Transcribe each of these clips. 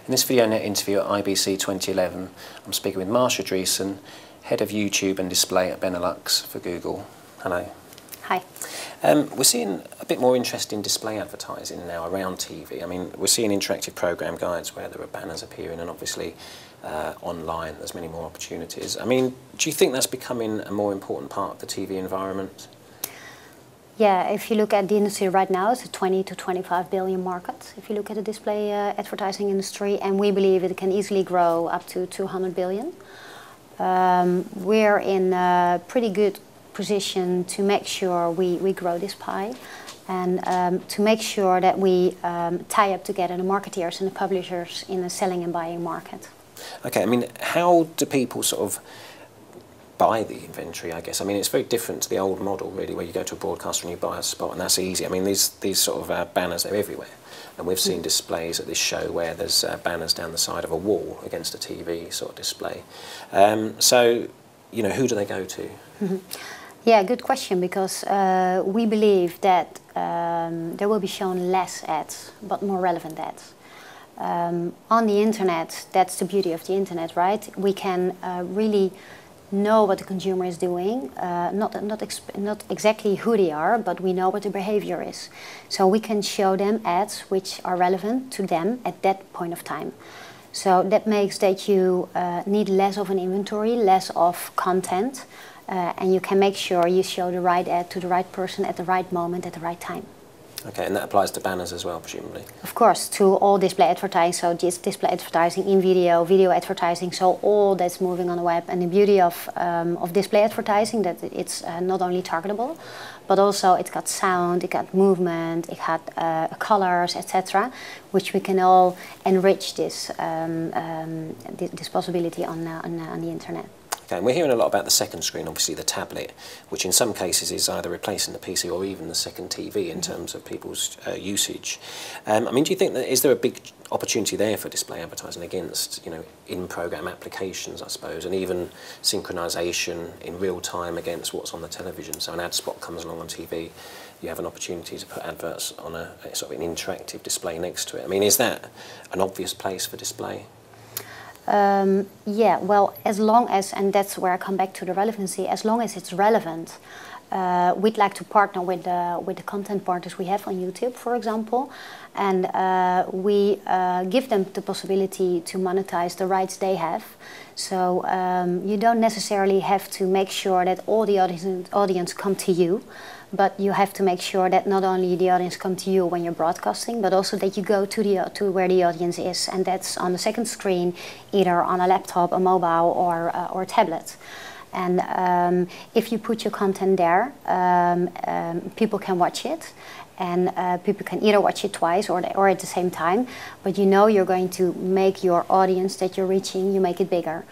In this VideoNet interview at IBC 2011, I'm speaking with Marsha Dreesen, Head of YouTube and Display at Benelux for Google. Hello. Hi. We're seeing a bit more interest in display advertising now around TV. I mean, we're seeing interactive program guides where there are banners appearing, and obviously online there's many more opportunities. I mean, do you think that's becoming a more important part of the TV environment? Yeah, if you look at the industry right now, it's a 20 to 25 billion market. If you look at the display advertising industry, and we believe it can easily grow up to 200 billion. We're in a pretty good position to make sure we grow this pie, and to make sure that we tie up together the marketeers and the publishers in the selling and buying market. Okay, I mean, how do people sort of buy the inventory, I guess? I mean, it's very different to the old model, really, where you go to a broadcaster and you buy a spot, and that's easy. I mean, these sort of banners, they're everywhere. And we've seen displays at this show where there's banners down the side of a wall against a TV sort of display. So, you know, who do they go to? Yeah, good question, because we believe that there will be shown less ads, but more relevant ads. On the internet, that's the beauty of the internet, right? We can really know what the consumer is doing, not exactly who they are, but we know what the behavior is. So we can show them ads which are relevant to them at that point of time. So that makes that you need less of an inventory, less of content, and you can make sure you show the right ad to the right person at the right moment at the right time. Okay, and that applies to banners as well, presumably? Of course, to all display advertising, so just display advertising in video, video advertising, so all that's moving on the web. And the beauty of display advertising, that it's not only targetable, but also it's got sound, it got movement, it got colors, etc., which we can all enrich this possibility on the internet. Okay, and we're hearing a lot about the second screen, obviously the tablet, which in some cases is either replacing the PC or even the second TV in terms of people's usage. I mean, do you think that is there a big opportunity there for display advertising against, you know, in-program applications, I suppose, and even synchronization in real time against what's on the television? So an ad spot comes along on TV, you have an opportunity to put adverts on a sort of an interactive display next to it. I mean, is that an obvious place for display? Yeah, well, as long as, and that's where I come back to the relevancy, as long as it's relevant, we'd like to partner with the content partners we have on YouTube, for example, and we give them the possibility to monetize the rights they have. So you don't necessarily have to make sure that all the audience come to you, but you have to make sure that not only the audience come to you when you're broadcasting, but also that you go to where the audience is, and that's on the second screen, either on a laptop, a mobile, or a tablet. And if you put your content there, people can watch it, and people can either watch it twice or at the same time, but you know you're going to make your audience that you're reaching, you make it bigger.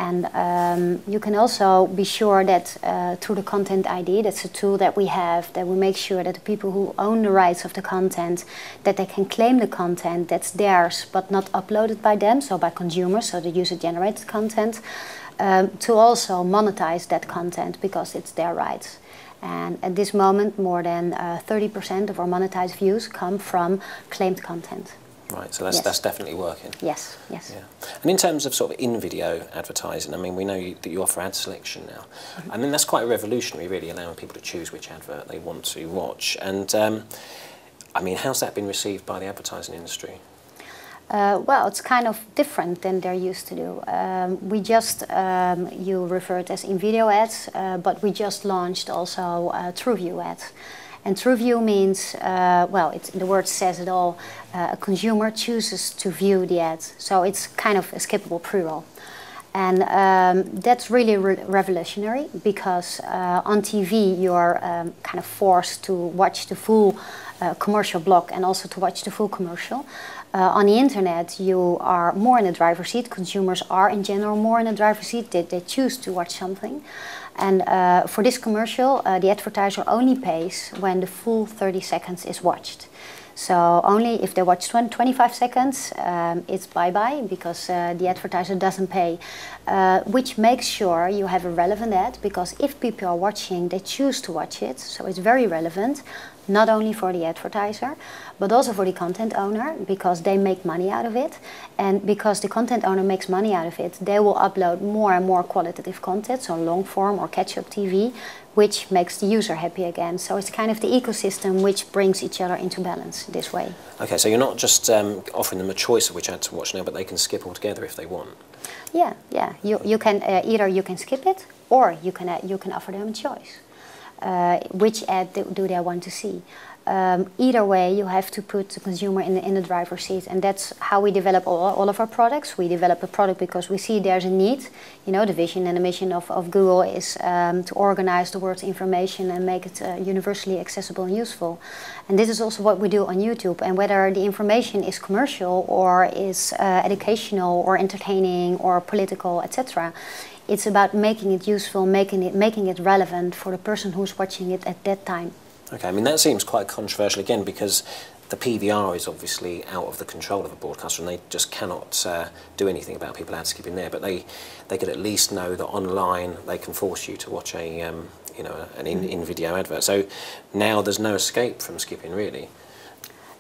And you can also be sure that through the Content ID, that's a tool that we have, that we make sure that the people who own the rights of the content, that they can claim the content that's theirs, but not uploaded by them, so by consumers, so the user-generated content, to also monetize that content because it's their rights. And at this moment, more than 30% of our monetized views come from claimed content. Right, so that's definitely working. Yes, yes. Yeah. And in terms of sort of in-video advertising, I mean, we know that you offer ad selection now. I mean, that's quite revolutionary, really, allowing people to choose which advert they want to watch. And, I mean, how's that been received by the advertising industry? Well, it's kind of different than they're used to do. We just, you referred as in-video ads, but we just launched also TrueView ads. And TrueView means, well, the word says it all, a consumer chooses to view the ads. So it's kind of a skippable pre-roll. And that's really revolutionary, because on TV you're kind of forced to watch the full commercial block and also to watch the full commercial. On the internet you are more in the driver's seat. Consumers are in general more in the driver's seat. They choose to watch something. And for this commercial, the advertiser only pays when the full 30 seconds is watched. So only if they watch 25 seconds, it's bye-bye, because the advertiser doesn't pay, which makes sure you have a relevant ad, because if people are watching, they choose to watch it, so it's very relevant. not only for the advertiser, but also for the content owner, because they make money out of it. And because the content owner makes money out of it, they will upload more and more qualitative content, so long form or catch-up TV, which makes the user happy again. So it's kind of the ecosystem which brings each other into balance this way. Okay, so you're not just offering them a choice of which ad to watch now, but they can skip altogether if they want. Yeah, yeah. You can either you can skip it, or you can offer them a choice. Which ad do they want to see? Either way, you have to put the consumer in the driver's seat, and that's how we develop all of our products. We develop a product because we see there's a need. You know, the vision and the mission of Google is to organize the world's information and make it universally accessible and useful. And this is also what we do on YouTube. And whether the information is commercial or is educational or entertaining or political, etc., it's about making it useful, making it relevant for the person who's watching it at that time. Okay, I mean that seems quite controversial again, because the PVR is obviously out of the control of a broadcaster, and they just cannot do anything about people ad skipping there. But they could at least know that online they can force you to watch a you know, an in-video advert. So now there's no escape from skipping, really.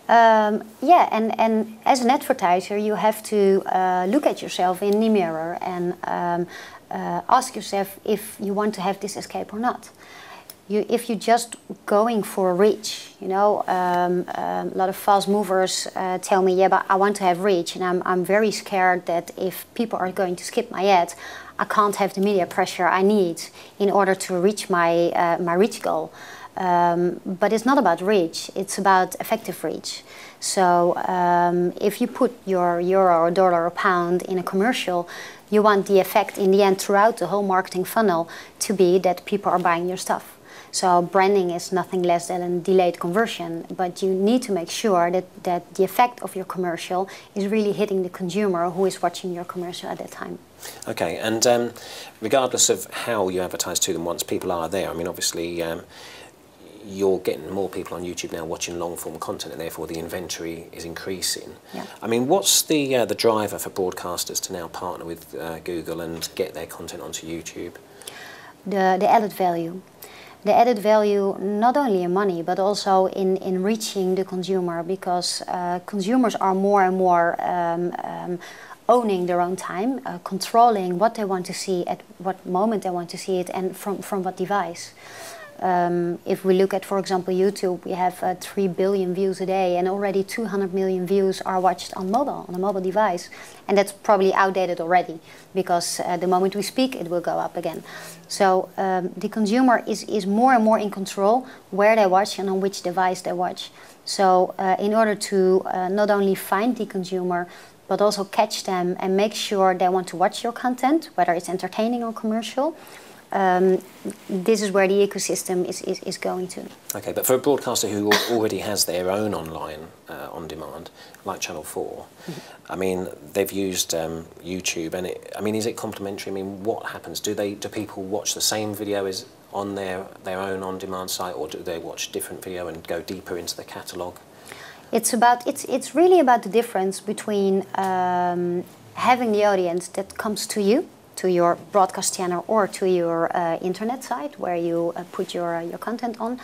Yeah, and as an advertiser, you have to look at yourself in the mirror and ask yourself if you want to have this escape or not. If you're just going for reach, you know, a lot of fast movers tell me, yeah, but I want to have reach, and I'm very scared that if people are going to skip my ad, I can't have the media pressure I need in order to reach my my reach goal. But it's not about reach, it's about effective reach. So if you put your euro or dollar or pound in a commercial, you want the effect in the end throughout the whole marketing funnel to be that people are buying your stuff. So branding is nothing less than a delayed conversion, but you need to make sure that the effect of your commercial is really hitting the consumer who is watching your commercial at that time. Okay, and regardless of how you advertise to them once people are there, I mean obviously you're getting more people on YouTube now watching long-form content, and therefore the inventory is increasing. Yeah. I mean, what's the driver for broadcasters to now partner with Google and get their content onto YouTube? The added value. The added value not only in money, but also in reaching the consumer, because consumers are more and more owning their own time, controlling what they want to see, at what moment they want to see it, and from what device. If we look at, for example, YouTube, we have 3 billion views a day, and already 200 million views are watched on mobile, on a mobile device. And that's probably outdated already, because the moment we speak, it will go up again. So the consumer is more and more in control where they watch and on which device they watch. So in order to not only find the consumer, but also catch them and make sure they want to watch your content, whether it's entertaining or commercial, this is where the ecosystem is going to. Okay, but for a broadcaster who already has their own online on-demand, like Channel 4, I mean, they've used YouTube, and I mean, is it complementary? I mean, what happens? Do people watch the same video as on their own on-demand site, or do they watch different video and go deeper into the catalogue? It's really about the difference between having the audience that comes to you, to your broadcast channel, or to your internet site where you put your content on,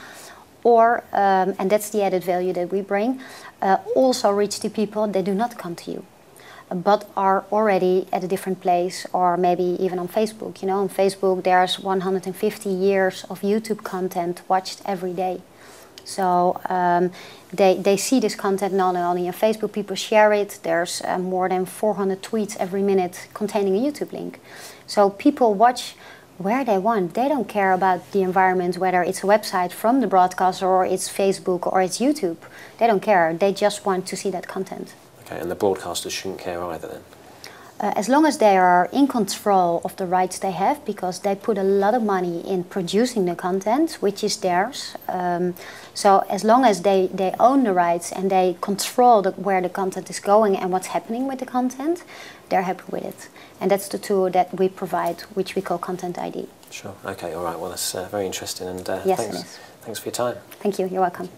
or, and that's the added value that we bring, also reach the people that do not come to you, but are already at a different place, or maybe even on Facebook. You know, on Facebook there's 150 years of YouTube content watched every day. So they see this content not only on Facebook, people share it. There's more than 400 tweets every minute containing a YouTube link. So people watch where they want. They don't care about the environment, whether it's a website from the broadcaster or it's Facebook or it's YouTube. They don't care. They just want to see that content. Okay, and the broadcasters shouldn't care either then? As long as they are in control of the rights they have, because they put a lot of money in producing the content, which is theirs. So as long as they own the rights and they control where the content is going and what's happening with the content, they're happy with it. And that's the tool that we provide, which we call Content ID. Sure. Okay. All right. Well, that's very interesting. And yes, it is. Thanks for your time. Thank you. You're welcome.